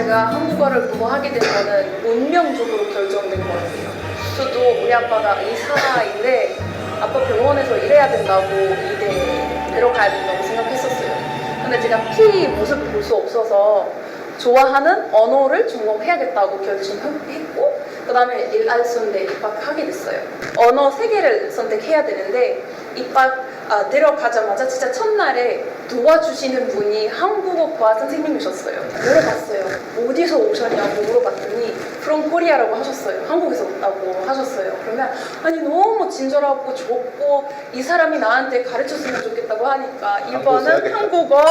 제가 한국어를 공부하게 된 거는 운명적으로 결정된 것 같아요. 저도 우리 아빠가 의사인데 아빠 병원에서 일해야 된다고 이대 들어가야 된다고 생각했었어요. 근데 제가 피 모습 볼 수 없어서 좋아하는 언어를 전공해야겠다고 결심했고 그 다음에 일알선대 입학하게 됐어요. 언어 3개를 선택해야 되는데 들어가자마자 진짜 첫날에 도와주시는 분이 한국어과 선생님이셨어요. 물어봤어요. 어디서 오셨냐고 물어봤더니 From Korea라고 하셨어요. 한국에서 왔다고 하셨어요. 그러면 아니 너무 친절하고 좋고 이 사람이 나한테 가르쳤으면 좋겠다고 하니까 1번은 한국어,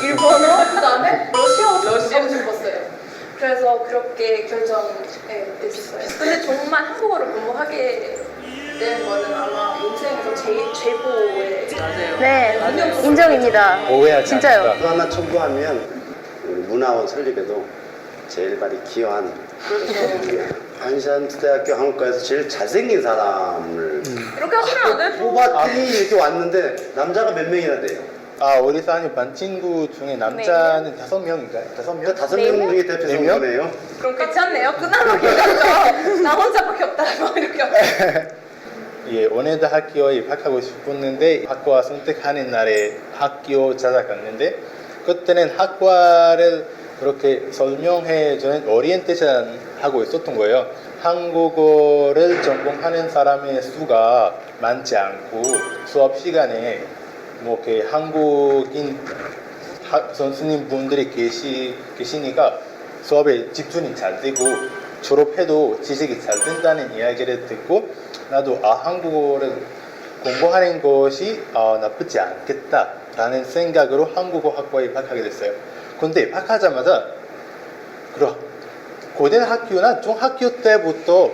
일본어, 그 다음에 러시아어 하고 싶었어요. 그래서 그렇게 결정됐어요. 근데 정말 한국어를 공부하게 된 거는 아마 인생에서 제일 최고의 네, 인정입니다. 오해하지 진짜요. 않는다. 또 하나 첨부하면 우리 문화원 설립에도 제일 많이 기여한 안산대학교 한국과에서 제일 잘생긴 사람을 이렇게 하시면 안 돼요? 뽑았더니 이렇게 왔는데 남자가 몇 명이나 돼요? 아, 우리 사장님 반 친구 중에 남자는 5명인가요? 5명? 5명 중에 대표 네 명? 성분이에요. 그럼 괜찮네요. 그나마 괜찮죠. 나 혼자밖에 없다. 뭐 이렇게. 예, 원해다 학교에 입학하고 싶었는데 학과 선택하는 날에 학교 찾아갔는데 그때는 학과를 그렇게 설명해주는 오리엔테이션 하고 있었던 거예요. 한국어를 전공하는 사람의 수가 많지 않고 수업 시간에 뭐 이렇게 한국인 선생님 분들이 계시니까 수업에 집중이 잘 되고 졸업해도 지식이 잘 된다는 이야기를 듣고 나도 한국어를 공부하는 것이 나쁘지 않겠다라는 생각으로 한국어 학과에 입학하게 됐어요. 근데 입학하자마자 고등학교나 중학교 때부터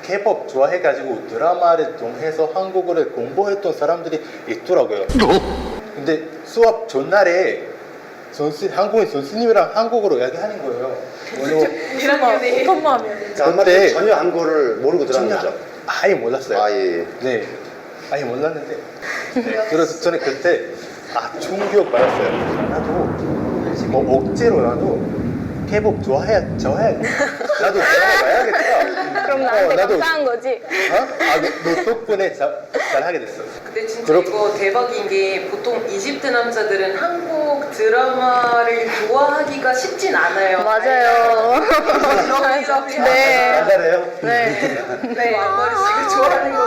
K-pop 좋아해가지고 드라마를 통해서 한국어를 공부했던 사람들이 있더라고요. 근데 수업 전날에 한국인 선생님이랑 한국어로 이야기하는 거예요. 어떤 마음이에요? 한마디로 전혀 한국어를 모르고 들어간 거죠. 아예 몰랐어요. 아, 예. 네, 아예 몰랐는데. 네, 그래서 저는 그때 충격 받았어요. 나도 뭐 억지로라도 K-pop 좋아해야겠다. 나도 드라마 봐야겠다. 그럼 나한테 나도- 감사한 거지. 너 덕분에 잘하게 됐어. 근데 진짜 이거 대박인 게 보통 이집트 남자들은 한국 드라마를 좋아하기가 쉽진 않아요. 맞아요. 네. 안 잘해요? 네. 네, 앞머리 씨가 좋아하는 거.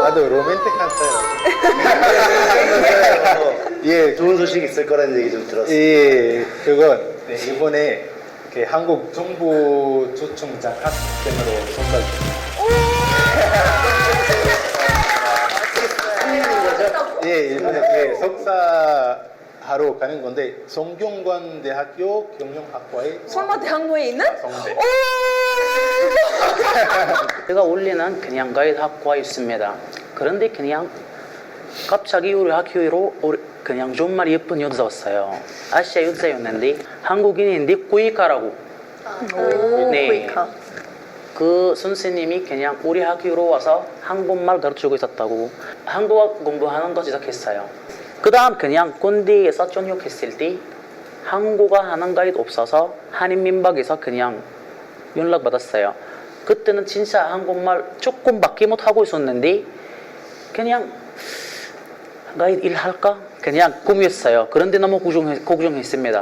나도 로맨틱한 스타일. 예, 좋은 소식 있을 거라는 얘기 좀 들었어요. 예, 그건 이번에 한국 정부 초청장 학생으로 선발. 예, 일본에 석사하러 가는 건데 성균관 대학교 경영학과에 설마 대학로에 있는? 성대. 제가 원래는 그냥 가이드 학과에 있습니다. 그런데 그냥 갑자기 우리 학교로 그냥 정말 예쁜 여자 왔어요. 아시아 여자였는데 한국인인데 꾸이카라고. 오, 네. 보이카. 그 선생님이 그냥 우리 학교로 와서 한국말 가르치고 있었다고 한국어 공부하는 거 시작했어요. 그 다음 그냥 군대에서 전역했을 때 한국어 하는 가이드 없어서 한인민박에서 그냥 연락 받았어요. 그때는 진짜 한국말 조금밖에 못하고 있었는데 그냥 가이드 일할까? 그냥 꿈이었어요. 그런데 너무 걱정했습니다.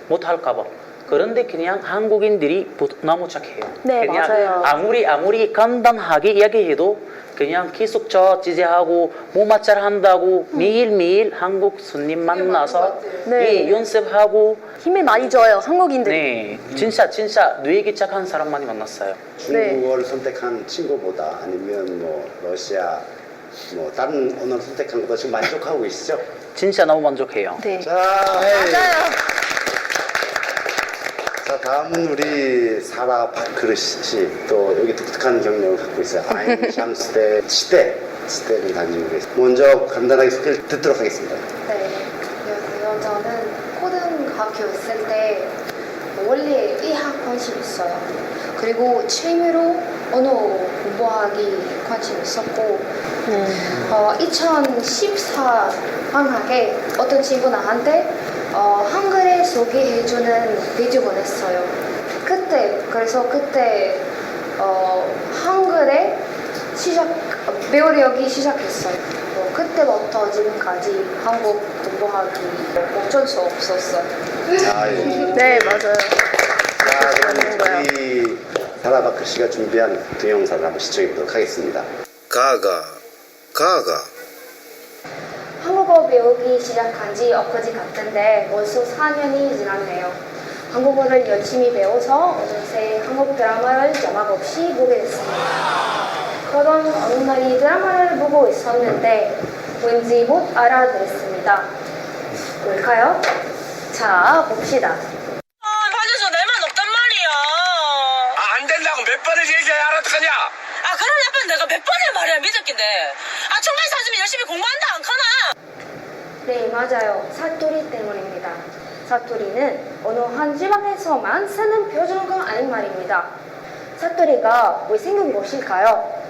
못할까봐. 그런데 그냥 한국인들이 너무 착해요. 네, 그냥 맞아요. 아무리 간단하게 이야기해도 그냥 계속 지지하고 모마잘 한다고 매일매일 한국 손님 만나서 네. 예, 연습하고 힘을 많이 줘요, 한국인들이. 네, 진짜 뇌기 착한 사람 많이 만났어요. 중국어를 선택한 친구보다 아니면 뭐 러시아 뭐 다른 언어를 선택한 것보다 지금 만족하고 계시죠? 진짜 너무 만족해요. 네. 자, 맞아요. 자 다음은 우리 사라 바크르 씨, 또 여기 독특한 경력을 갖고 있어요. 아인샴스대 시대를 다니고 계세요. 먼저 간단하게 소개를 듣도록 하겠습니다. 네, 안녕하세요. 저는 고등학교 있을 때 원래 의학 관심 있어요. 그리고 취미로 언어 공부하기 관심 있었고 2014 방학에 어떤 친구 나한테 한글에 소개해주는 비디오 보냈어요. 그때 그때 한글에 배우려기 시작했어요. 그때부터 지금까지 한국 공부하기 어쩔 수 없었어요. 아, 예. 네, 맞아요. 자, 그럼 우리 사라 바크 씨가 준비한 동영상을 한번 시청해 보도록 하겠습니다. 가가. 한국어 배우기 시작한 지 엊그제 같은데 벌써 4년이 지났네요. 한국어를 열심히 배워서 어느새 한국 드라마를 자막 없이 보게 됐습니다. 그러던 어느 날이 드라마를 보고 있었는데 왠지 못 알아들었습니다. 뭘까요? 자, 봅시다. 반에서 내만 없단 말이야. 안 된다고 몇 번을 얘기해야 알아듣겠냐? 그럼 아빠 내가 몇 번을 말해야 믿었긴데. 총괄 사주면 열심히 공부한다 안 카나? 네, 맞아요. 사투리 때문입니다. 사투리는 어느 한 지방에서만 쓰는 표준어가 아닌 말입니다. 사투리가 왜 생긴 것일까요?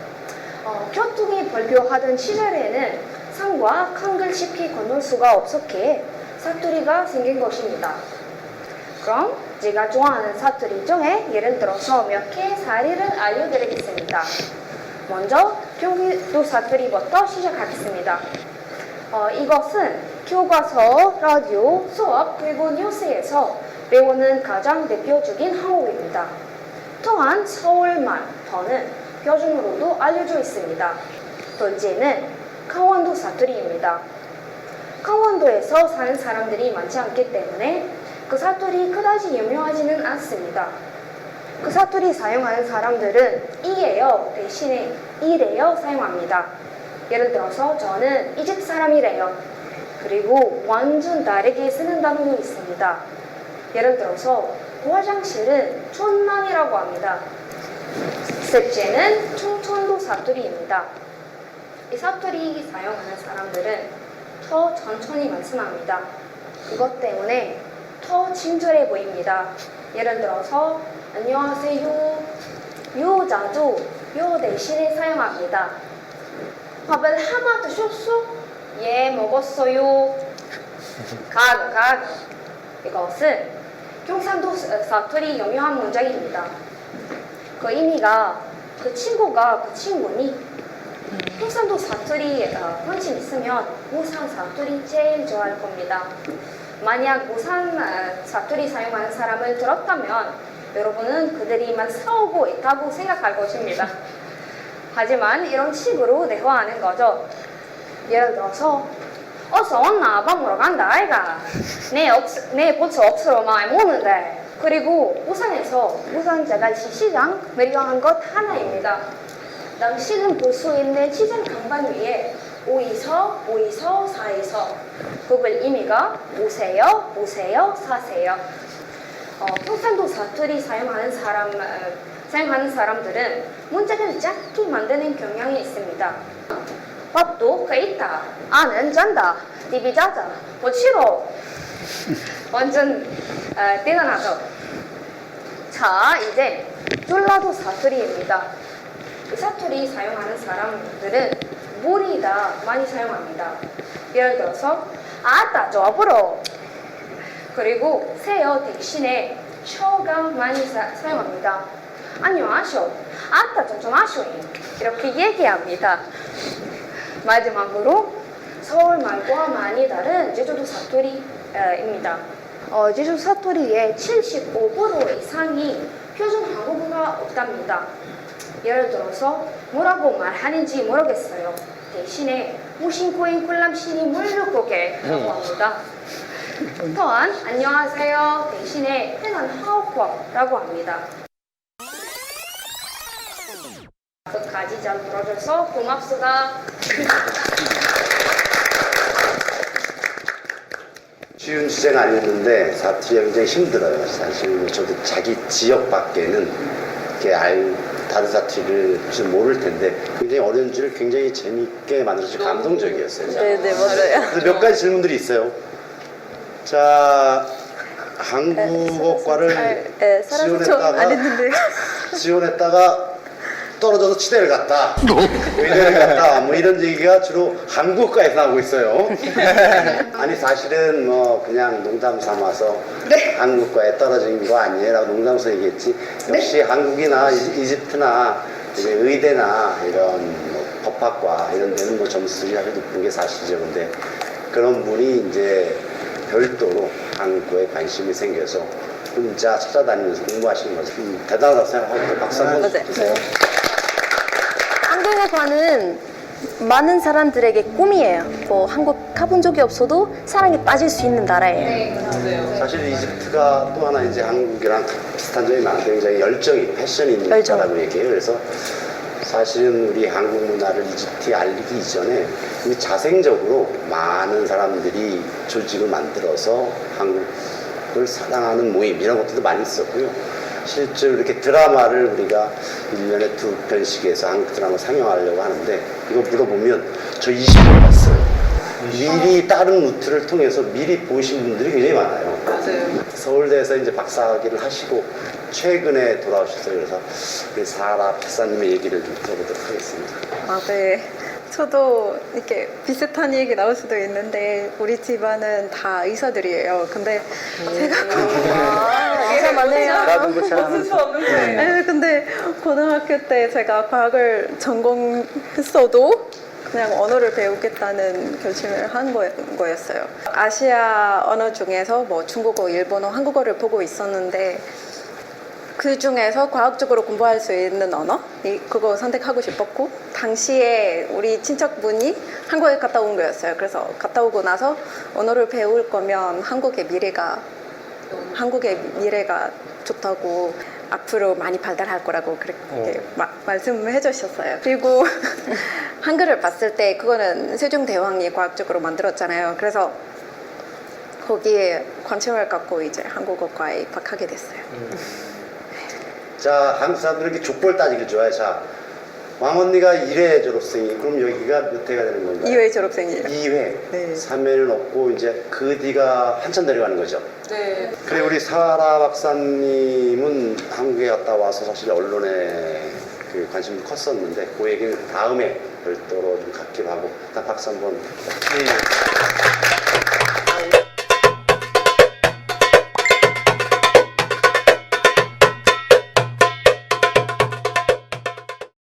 교통이 불교하던 시절에는 산과 강을 쉽게 건널 수가 없었기에 사투리가 생긴 것입니다. 그럼 제가 좋아하는 사투리 중에 예를 들어서 몇 개의 사례를 알려드리겠습니다. 먼저 경기도 사투리부터 시작하겠습니다. 이것은 교과서, 라디오, 수업, 그리고 뉴스에서 배우는 가장 대표적인 한국어입니다. 또한 서울말터는 표준어로도 알려져 있습니다. 둘째는 강원도 사투리입니다. 강원도에서 사는 사람들이 많지 않기 때문에 그 사투리 그다지 유명하지는 않습니다. 그 사투리 사용하는 사람들은 이에요 대신에 이래요 사용합니다. 예를 들어서 저는 이 집 사람이래요. 그리고 완전 다르게 쓰는 단어도 있습니다. 예를 들어서 화장실은 촌남이라고 합니다. 셋째는 충청도 사투리입니다. 이 사투리 사용하는 사람들은 더 천천히 말씀합니다. 그것 때문에 더 친절해 보입니다. 예를 들어서 안녕하세요. 요 자주 요 대신에 사용합니다. 밥을 하나 드셨어? 예, 먹었어요. 가가. 이것은 경상도 사투리 유명한 문장입니다. 그 의미가 그 친구니 경상도 사투리에 관심 있으면 부산 사투리 제일 좋아할 겁니다. 만약 부산 사투리 사용하는 사람을 들었다면 여러분은 그들이만 싸우고 있다고 생각할 것입니다. 하지만 이런 식으로 대화하는 거죠. 예를 들어서 어서 왔나 밥 먹으러 간다 아이가 내 벌써 억수로 많이 먹는데. 그리고 부산에서 부산자갈치 시장 매료한 것 하나입니다. 당신은 볼 수 있는 시장 간판 위에 오이서 사이서 그걸 의미가 오세요 사세요. 경상도 사투리 사용하는 사람들은 문장을 작게 만드는 경향이 있습니다. 밥도 그 있다. 아는 잔다. TV 자자. 뭐 싫어. 완전 대단하죠. 자, 이제 전라도 사투리입니다. 이 사투리 사용하는 사람들은 물이다 많이 사용합니다. 예를 들어서 아따 저보러. 그리고 세요 대신에 쇼가 많이 사용합니다. 안녕하쇼. 아따 좀 하쇼. 이렇게 얘기합니다. 마지막으로 서울말과 많이 다른 제주도 사투리입니다. 제주도 사투리의 75% 이상이 표준 한국어가 없답니다. 예를 들어서 뭐라고 말하는지 모르겠어요. 대신에 무신코인 콜람신이 물르고개라고 합니다. 또한 안녕하세요 대신에 흔한 하오코라고 합니다. 끝까지 잘 들어줘서 고맙습니다. 쉬운 주제가 아니었는데 사투리가 굉장히 힘들어요. 사실 저도 자기 지역 밖에는 이렇게 다른 사투리를 좀 모를 텐데 굉장히 어려운 줄을 굉장히 재밌게 만들어서 감동적이었어요. 네, 맞아요. 그래서 몇 가지 질문들이 있어요. 자, 한국어과를 네, 사라졌죠. 안 했는데. 지원했다가 또 떨어져서 치대를 갔다, 의대를 갔다, 뭐 이런 얘기가 주로 한국과에서 나오고 있어요. 아니 사실은 뭐 그냥 농담 삼아서 한국과에 떨어진 거 아니에요라고 농담삼아서 얘기했지. 역시 한국이나 이집트나 이제 의대나 이런 뭐 법학과 이런 데는 뭐 점수가 높은 게 사실이죠. 근데 그런 분이 이제 별도로 한국에 관심이 생겨서 혼자 찾아다니면서 공부하시는 거죠. 대단하다고 생각하고 박수 한번 주세요. 한국어과는 많은 사람들에게 꿈이에요. 뭐 한국 가본 적이 없어도 사랑에 빠질 수 있는 나라예요. 사실 이집트가 또 하나 이제 한국이랑 비슷한 점이 많은데 굉장히 열정이 패션이 있는 열정. 나라고 얘기해요. 그래서 사실은 우리 한국 문화를 이집트에 알리기 이전에 이미 자생적으로 많은 사람들이 조직을 만들어서 한국을 사랑하는 모임 이런 것들도 많이 있었고요. 실제로 이렇게 드라마를 우리가 1년에 2편씩 해서 한국 드라마 상영하려고 하는데 이거 물어보면 저 20번 봤어요. 미리 다른 루트를 통해서 미리 보신 분들이 굉장히 많아요. 맞아요. 서울대에서 이제 박사학위를 하시고 최근에 돌아오셨어요. 그래서 우리 사라 박사님의 얘기를 좀 들어보도록 하겠습니다. 아, 네. 저도 이렇게 비슷한 얘기 나올 수도 있는데 우리 집안은 다 의사들이에요. 근데 제가 의사 맞네요. 나도 그 없을 수 없는 거예요. 네, 근데 고등학교 때 제가 과학을 전공했어도 그냥 언어를 배우겠다는 결심을 한 거였어요. 아시아 언어 중에서 뭐 중국어, 일본어, 한국어를 보고 있었는데 그 중에서 과학적으로 공부할 수 있는 언어? 그거 선택하고 싶었고 당시에 우리 친척분이 한국에 갔다 온 거였어요. 그래서 갔다 오고 나서 언어를 배울 거면 한국의 미래가 좋다고 앞으로 많이 발달할 거라고 그렇게 말씀해 주셨어요. 그리고 한글을 봤을 때 그거는 세종대왕이 과학적으로 만들었잖아요. 그래서 거기에 관심을 갖고 이제 한국어과에 입학하게 됐어요. 자, 한국 사람들은 이렇게 족볼 따지기 좋아해. 자, 왕언니가 1회 졸업생이 그럼 여기가 몇 회가 되는 건가요? 2회 졸업생이에요. 2회. 네. 3회는 없고 이제 그 뒤가 한참 내려가는 거죠. 네. 그래 우리 사라 박사님은 한국에 갔다 와서 사실 언론에 그 관심이 컸었는데 그 얘기는 다음에 별도로 좀 갖기로 하고 일단 박수 한번.